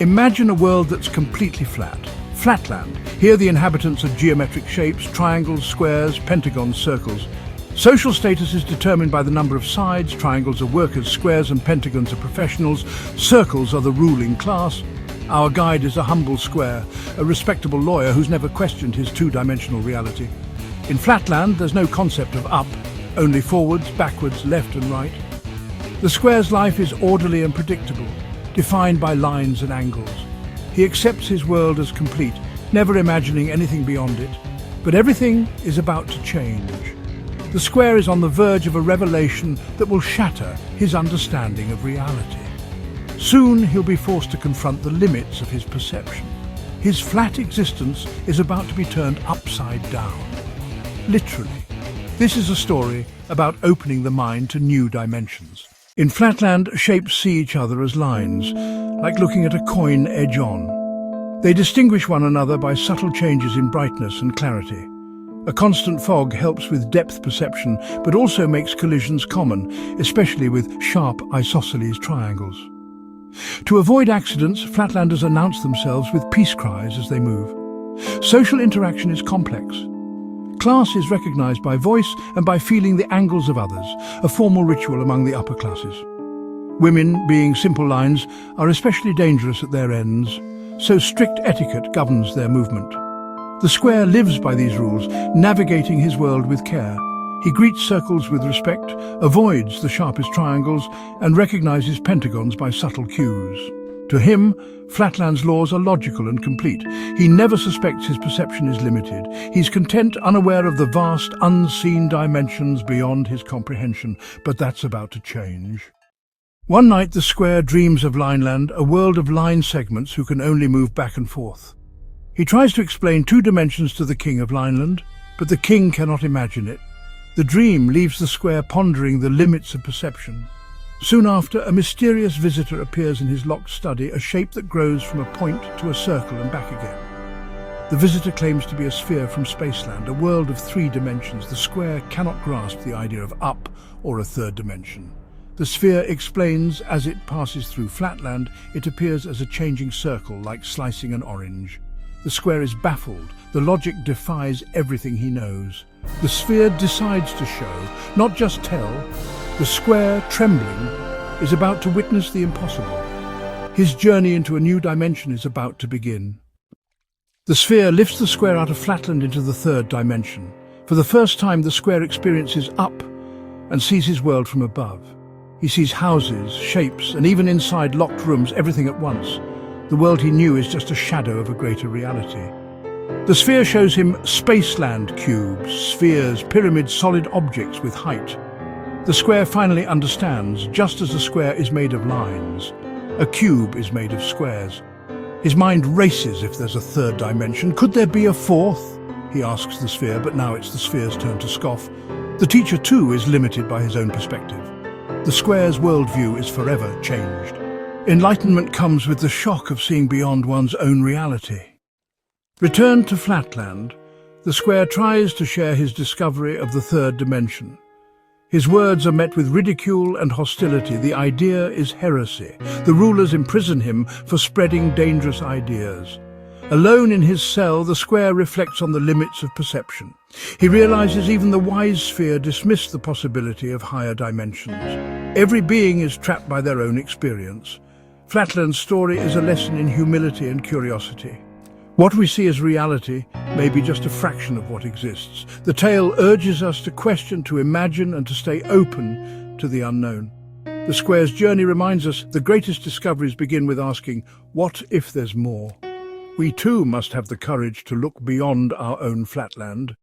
Imagine a world that's completely flat. Flatland. Here the inhabitants are geometric shapes, triangles, squares, pentagons, circles. Social status is determined by the number of sides. Triangles are workers, squares and pentagons are professionals, circles are the ruling class. Our guide is a humble square, a respectable lawyer who's never questioned his two-dimensional reality. In Flatland, there's no concept of up, only forwards, backwards, left and right. The square's life is orderly and predictable, defined by lines and angles. He accepts his world as complete, never imagining anything beyond it. But everything is about to change. The square is on the verge of a revelation that will shatter his understanding of reality. Soon he'll be forced to confront the limits of his perception. His flat existence is about to be turned upside down. Literally. This is a story about opening the mind to new dimensions. In Flatland, shapes see each other as lines, like looking at a coin edge on. They distinguish one another by subtle changes in brightness and clarity. A constant fog helps with depth perception, but also makes collisions common, especially with sharp isosceles triangles. To avoid accidents, Flatlanders announce themselves with peace cries as they move. Social interaction is complex. Class is recognized by voice and by feeling the angles of others, a formal ritual among the upper classes. Women, being simple lines, are especially dangerous at their ends, so strict etiquette governs their movement. The square lives by these rules, navigating his world with care. He greets circles with respect, avoids the sharpest triangles, and recognizes pentagons by subtle cues. To him, Flatland's laws are logical and complete. He never suspects his perception is limited. He's content, unaware of the vast, unseen dimensions beyond his comprehension, but that's about to change. One night the square dreams of Lineland, a world of line segments who can only move back and forth. He tries to explain two dimensions to the king of Lineland, but the king cannot imagine it. The dream leaves the square pondering the limits of perception. Soon after, a mysterious visitor appears in his locked study, a shape that grows from a point to a circle and back again. The visitor claims to be a sphere from Spaceland, a world of 3 dimensions. The square cannot grasp the idea of up or a third dimension. The sphere explains as it passes through Flatland, it appears as a changing circle, like slicing an orange. The square is baffled. The logic defies everything he knows. The sphere decides to show, not just tell. The square, trembling, is about to witness the impossible. His journey into a new dimension is about to begin. The sphere lifts the square out of Flatland into the 3rd dimension. For the first time, the square experiences up and sees his world from above. He sees houses, shapes, and even inside locked rooms, everything at once. The world he knew is just a shadow of a greater reality. The sphere shows him Spaceland cubes, spheres, pyramids, solid objects with height. The square finally understands, just as a square is made of lines, a cube is made of squares. His mind races if there's a 3rd dimension. Could there be a 4th? He asks the sphere, but now it's the sphere's turn to scoff. The teacher too is limited by his own perspective. The square's worldview is forever changed. Enlightenment comes with the shock of seeing beyond one's own reality. Returned to Flatland, the square tries to share his discovery of the 3rd dimension. His words are met with ridicule and hostility. The idea is heresy. The rulers imprison him for spreading dangerous ideas. Alone in his cell, the square reflects on the limits of perception. He realizes even the wise sphere dismissed the possibility of higher dimensions. Every being is trapped by their own experience. Flatland's story is a lesson in humility and curiosity. What we see as reality may be just a fraction of what exists. The tale urges us to question, to imagine, and to stay open to the unknown. The square's journey reminds us the greatest discoveries begin with asking, what if there's more? We too must have the courage to look beyond our own Flatland.